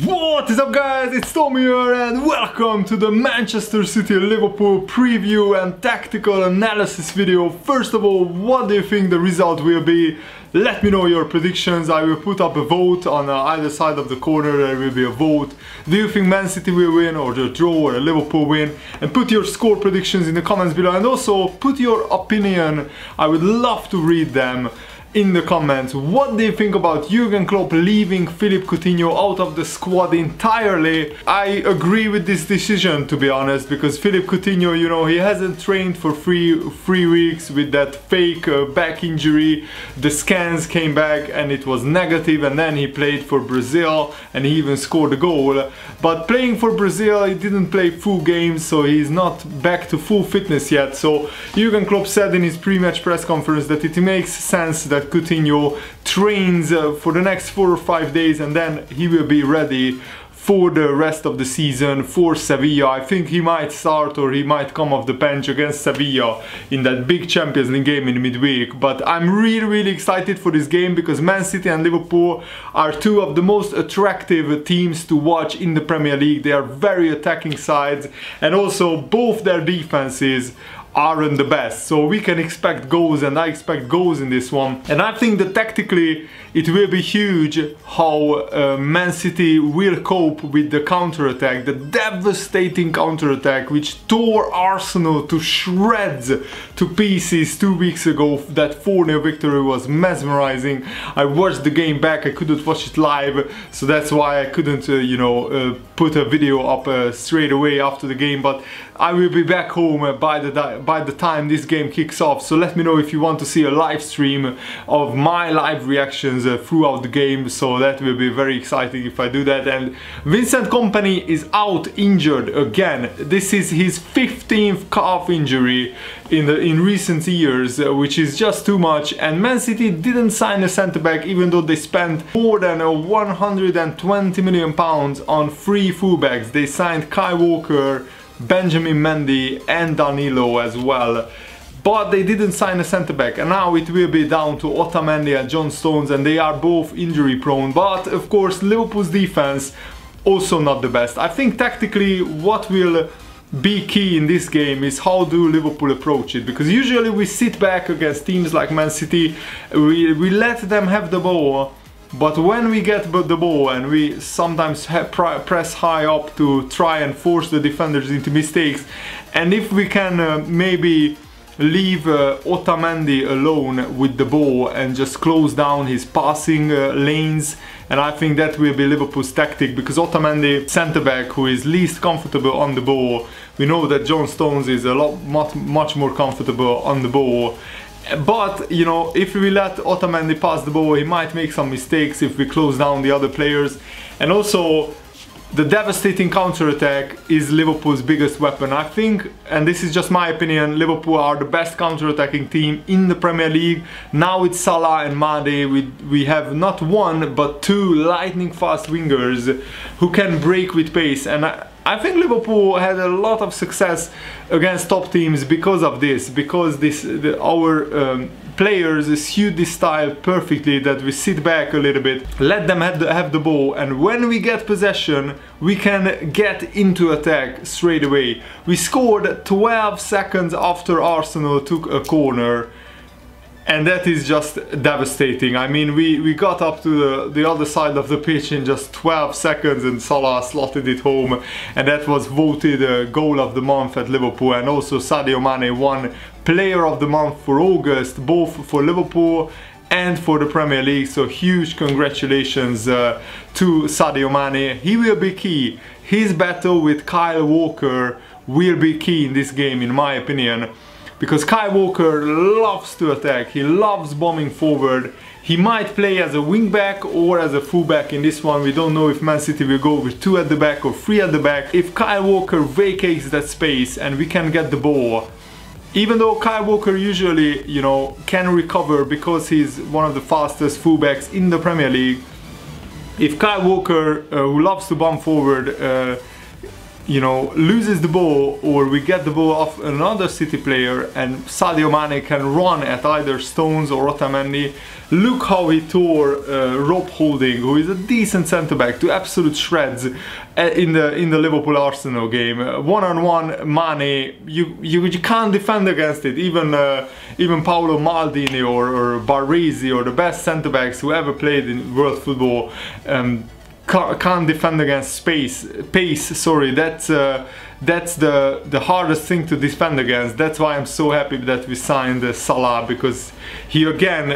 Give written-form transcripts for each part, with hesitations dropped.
What is up, guys? It's Tommy here and welcome to the Manchester City-Liverpool preview and tactical analysis video. First of all, what do you think the result will be? Let me know your predictions. I will put up a vote on either side of the corner. There will be a vote. Do you think Man City will win, or the draw, or a Liverpool win? And put your score predictions in the comments below, and also put your opinion. I would love to read them in the comments. What do you think about Jurgen Klopp leaving Philippe Coutinho out of the squad entirely? I agree with this decision, to be honest, because Philippe Coutinho, you know, he hasn't trained for three weeks with that fake back injury. The scans came back and it was negative, and then he played for Brazil and he even scored a goal. But playing for Brazil, he didn't play full games, so he's not back to full fitness yet. So Jurgen Klopp said in his pre-match press conference that it makes sense that Coutinho trains for the next 4 or 5 days, and then he will be ready for the rest of the season for Sevilla. I think he might start, or he might come off the bench against Sevilla in that big Champions League game in midweek. But I'm really excited for this game because Man City and Liverpool are two of the most attractive teams to watch in the Premier League. They are very attacking sides, and also both their defenses aren't the best, so we can expect goals, and I expect goals in this one. And I think that tactically it will be huge how Man City will cope with the counter-attack, the devastating counter-attack which tore Arsenal to shreds, to pieces 2 weeks ago. That 4-0 victory was mesmerizing. I watched the game back, I couldn't watch it live, so that's why I couldn't put a video up straight away after the game, but I will be back home by the time this game kicks off. So let me know if you want to see a live stream of my live reactions throughout the game, so that will be very exciting if I do that. And Vincent Kompany is out injured again. This is his 15th calf injury in recent years, which is just too much. And Man City didn't sign a centre-back, even though they spent more than £120 million on 3 fullbacks. They signed Kyle Walker, Benjamin Mendy and Danilo as well, but they didn't sign a centre-back, and now it will be down to Otamendi and John Stones, and they are both injury prone. But of course Liverpool's defense also not the best. I think tactically what will be key in this game is how do Liverpool approach it, because usually we sit back against teams like Man City, we let them have the ball. But when we get the ball and we sometimes press high up to try and force the defenders into mistakes, and if we can maybe leave Otamendi alone with the ball and just close down his passing lanes, and I think that will be Liverpool's tactic, because Otamendi, centre-back who is least comfortable on the ball, we know that John Stones is much more comfortable on the ball. But, you know, if we let Otamendi pass the ball, he might make some mistakes if we close down the other players. And also, the devastating counter-attack is Liverpool's biggest weapon. I think, and this is just my opinion, Liverpool are the best counter-attacking team in the Premier League. Now with Salah and Mane, we have not one, but 2 lightning-fast wingers who can break with pace. And I think Liverpool had a lot of success against top teams because of this, because our players suit this style perfectly, that we sit back a little bit, let them have the ball, and when we get possession we can get into attack straight away. We scored 12 seconds after Arsenal took a corner, and that is just devastating. I mean, we got up to the other side of the pitch in just 12 seconds, and Salah slotted it home, and that was voted goal of the month at Liverpool. And also Sadio Mane won player of the month for August, both for Liverpool and for the Premier League. So huge congratulations to Sadio Mane. He will be key. His battle with Kyle Walker will be key in this game, in my opinion. Because Kyle Walker loves to attack, he loves bombing forward. He might play as a wing-back or as a full-back in this one. We don't know if Man City will go with 2 at the back or 3 at the back. If Kyle Walker vacates that space and we can get the ball, even though Kyle Walker usually, you know, can recover because he's one of the fastest full-backs in the Premier League, if Kyle Walker, who loves to bomb forward, you know, loses the ball or we get the ball off another City player and Sadio Mane can run at either Stones or Otamendi. Look how he tore Rob Holding, who is a decent centre-back, to absolute shreds in the Liverpool Arsenal game. One-on-one, Mane, you can't defend against it. Even Paolo Maldini or Baresi or the best centre-backs who ever played in world football can't defend against pace. Sorry, that's the hardest thing to defend against. That's why I'm so happy that we signed Salah, because he again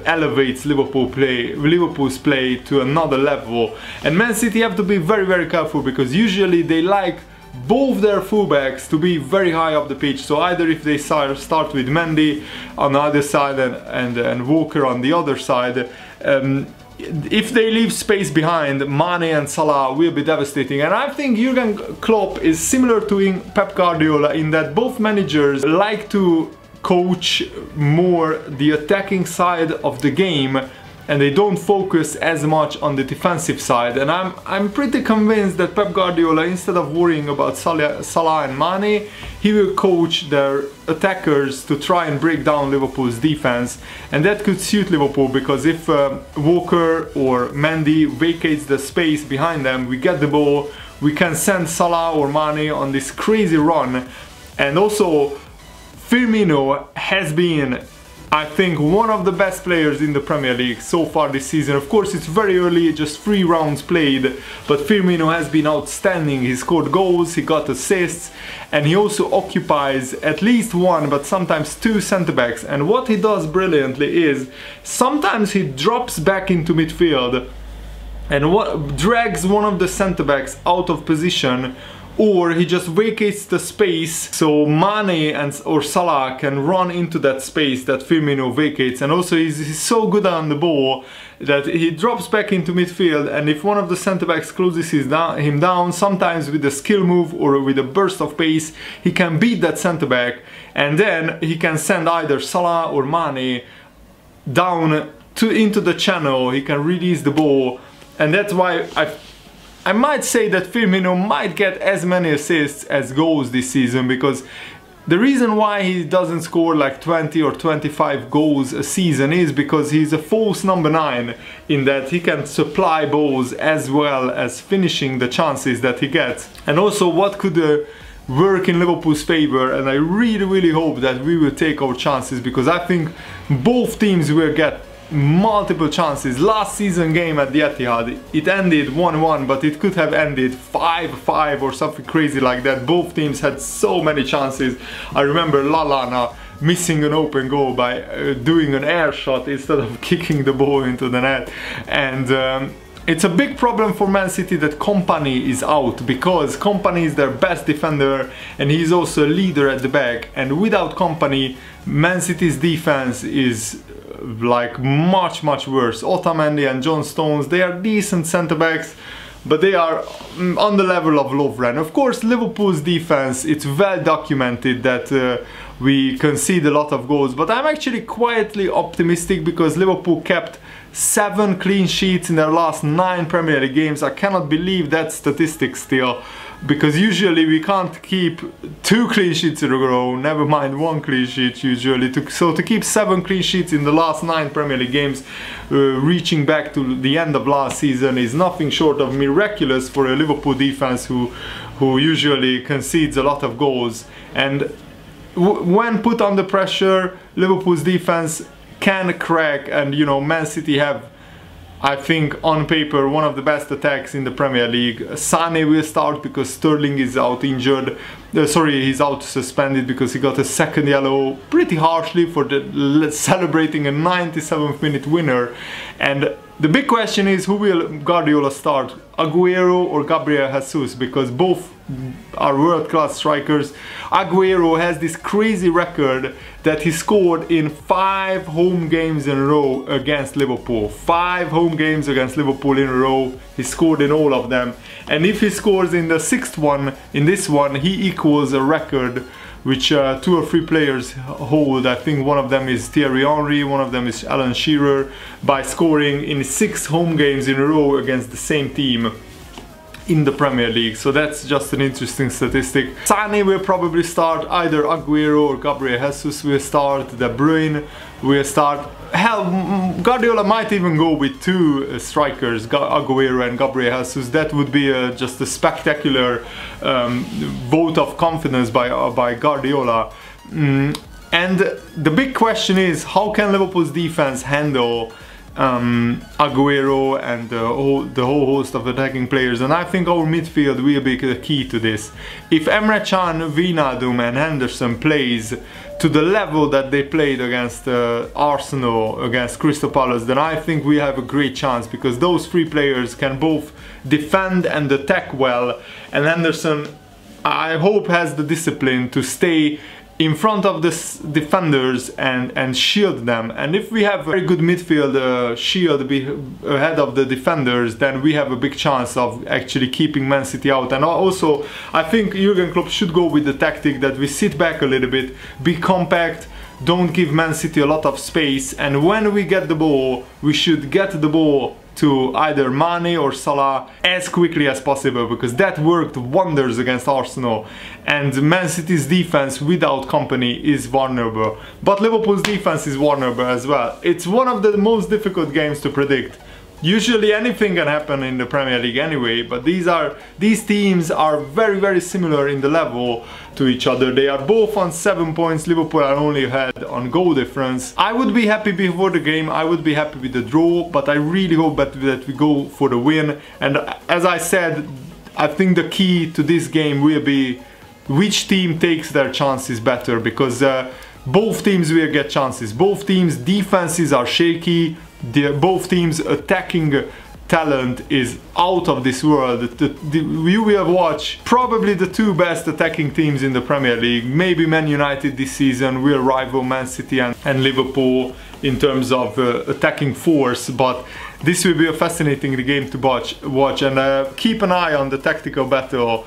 elevates Liverpool's play to another level. And Man City have to be very, very careful, because usually they like both their fullbacks to be very high up the pitch. So either if they start with Mendy on the other side and Walker on the other side, if they leave space behind, Mane and Salah will be devastating. And I think Jurgen Klopp is similar to Pep Guardiola in that both managers like to coach more the attacking side of the game, and they don't focus as much on the defensive side. And I'm pretty convinced that Pep Guardiola, instead of worrying about Salah and Mane, he will coach their attackers to try and break down Liverpool's defense. And that could suit Liverpool, because if Walker or Mendy vacates the space behind them, we get the ball, we can send Salah or Mane on this crazy run. And also Firmino has been, I think, one of the best players in the Premier League so far this season. Of course, it's very early, just 3 rounds played, but Firmino has been outstanding. He scored goals, he got assists, and he also occupies at least one, but sometimes 2 centre-backs. And what he does brilliantly is, sometimes he drops back into midfield and drags one of the centre-backs out of position, or he just vacates the space so Mane or Salah can run into that space that Firmino vacates. And also he's so good on the ball that he drops back into midfield, and if one of the centre-backs closes him down, sometimes with a skill move or with a burst of pace, he can beat that centre-back, and then he can send either Salah or Mane down into the channel. He can release the ball, and that's why I might say that Firmino might get as many assists as goals this season, because the reason why he doesn't score like 20 or 25 goals a season is because he's a false number 9, in that he can supply balls as well as finishing the chances that he gets. And also what could work in Liverpool's favour, and I really hope that we will take our chances, because I think both teams will get multiple chances. Last season game at the Etihad, it ended 1-1, but it could have ended 5-5 or something crazy like that. Both teams had so many chances. I remember Lallana missing an open goal by doing an air shot instead of kicking the ball into the net. And it's a big problem for Man City that Kompany is out, because Kompany is their best defender and he's also a leader at the back. And without Kompany, Man City's defense is like much worse. Otamendi and John Stones, they are decent centre-backs, but they are on the level of Lovren. Of course, Liverpool's defense, it's well documented that we concede a lot of goals, but I'm actually quietly optimistic, because Liverpool kept 7 clean sheets in their last 9 Premier League games. I cannot believe that statistic still, because usually we can't keep 2 clean sheets in a row, never mind 1 clean sheet usually. So to keep 7 clean sheets in the last 9 Premier League games, reaching back to the end of last season, is nothing short of miraculous for a Liverpool defense who usually concedes a lot of goals. And when put under pressure, Liverpool's defense can crack, and you know, Man City have, I think, on paper, one of the best attacks in the Premier League. Sane will start because Sterling is out injured. He's out suspended because he got a second yellow pretty harshly for celebrating a 97th minute winner. And the big question is, who will Guardiola start? Aguero or Gabriel Jesus? Because both are world-class strikers. Aguero has this crazy record that he scored in 5 home games in a row against Liverpool. 5 home games against Liverpool in a row, he scored in all of them. And if he scores in the 6th one, in this one, he equals a record which 2 or 3 players hold. I think one of them is Thierry Henry, one of them is Alan Shearer, by scoring in 6 home games in a row against the same team. in the Premier League, so that's just an interesting statistic. Sané will probably start, either Aguero or Gabriel Jesus will start, De Bruyne will start. Hell, Guardiola might even go with two strikers, Aguero and Gabriel Jesus. That would be just a spectacular vote of confidence by Guardiola. And the big question is, how can Liverpool's defense handle Aguero and the whole host of attacking players? And I think our midfield will be the key to this. If Emre Can, Wijnaldum and Henderson plays to the level that they played against Arsenal, against Crystal Palace, then I think we have a great chance, because those three players can both defend and attack well, and Henderson, I hope, has the discipline to stay in front of the defenders and shield them. And if we have a very good midfield shield ahead of the defenders, then we have a big chance of actually keeping Man City out. And also, I think Jurgen Klopp should go with the tactic that we sit back a little bit, be compact, don't give Man City a lot of space, and when we get the ball, we should get the ball to either Mane or Salah as quickly as possible, because that worked wonders against Arsenal. And Man City's defense without Kompany is vulnerable, but Liverpool's defense is vulnerable as well. It's one of the most difficult games to predict. Usually anything can happen in the Premier League anyway, but these teams are very similar in the level to each other. They are both on 7 points. Liverpool are only ahead on goal difference. I would be happy before the game, I would be happy with the draw, but I really hope that we go for the win. And as I said, I think the key to this game will be which team takes their chances better, because both teams will get chances. Both teams' defenses are shaky. Both teams' attacking talent is out of this world. You will watch probably the two best attacking teams in the Premier League. Maybe Man United this season will rival Man City and Liverpool in terms of attacking force, but this will be a fascinating game to watch. And keep an eye on the tactical battle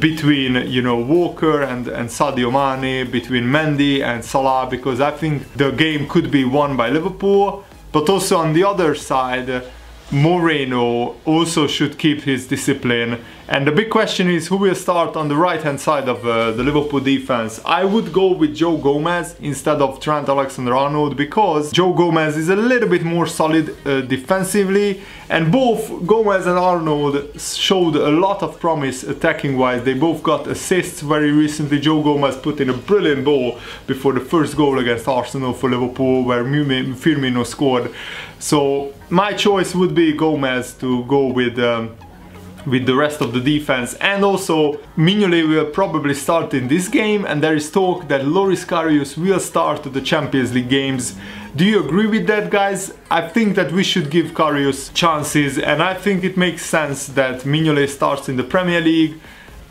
between, you know, Walker and Sadio Mane, between Mendy and Salah, because I think the game could be won by Liverpool. But also on the other side, Moreno also should keep his discipline. And the big question is, who will start on the right hand side of the Liverpool defense? I would go with Joe Gomez instead of Trent Alexander-Arnold, because Joe Gomez is a little bit more solid defensively, and both Gomez and Arnold showed a lot of promise attacking wise. They both got assists very recently. Joe Gomez put in a brilliant ball before the first goal against Arsenal for Liverpool, where Firmino scored. So my choice would be Gomez to go with the rest of the defense. And also Mignolet will probably start in this game, and there is talk that Loris Karius will start the Champions League games. Do you agree with that, guys? I think that we should give Karius chances, and I think it makes sense that Mignolet starts in the Premier League,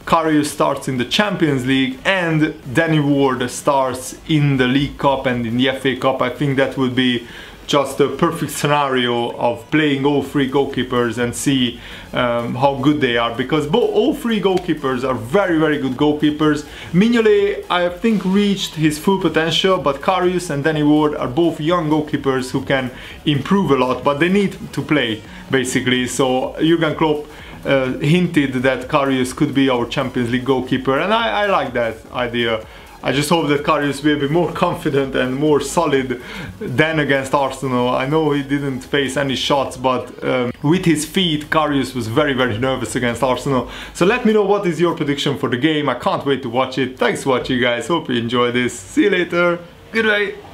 Karius starts in the Champions League, and Danny Ward starts in the League Cup and in the FA Cup. I think that would be just a perfect scenario of playing all three goalkeepers and see how good they are, because all three goalkeepers are very good goalkeepers. Mignolet, I think, reached his full potential, but Karius and Danny Ward are both young goalkeepers who can improve a lot, but they need to play basically. So Jurgen Klopp hinted that Karius could be our Champions League goalkeeper, and I like that idea. I just hope that Karius will be more confident and more solid than against Arsenal. I know he didn't face any shots, but with his feet, Karius was very nervous against Arsenal. So let me know what is your prediction for the game. I can't wait to watch it. Thanks for watching, guys. Hope you enjoyed this. See you later. Goodbye.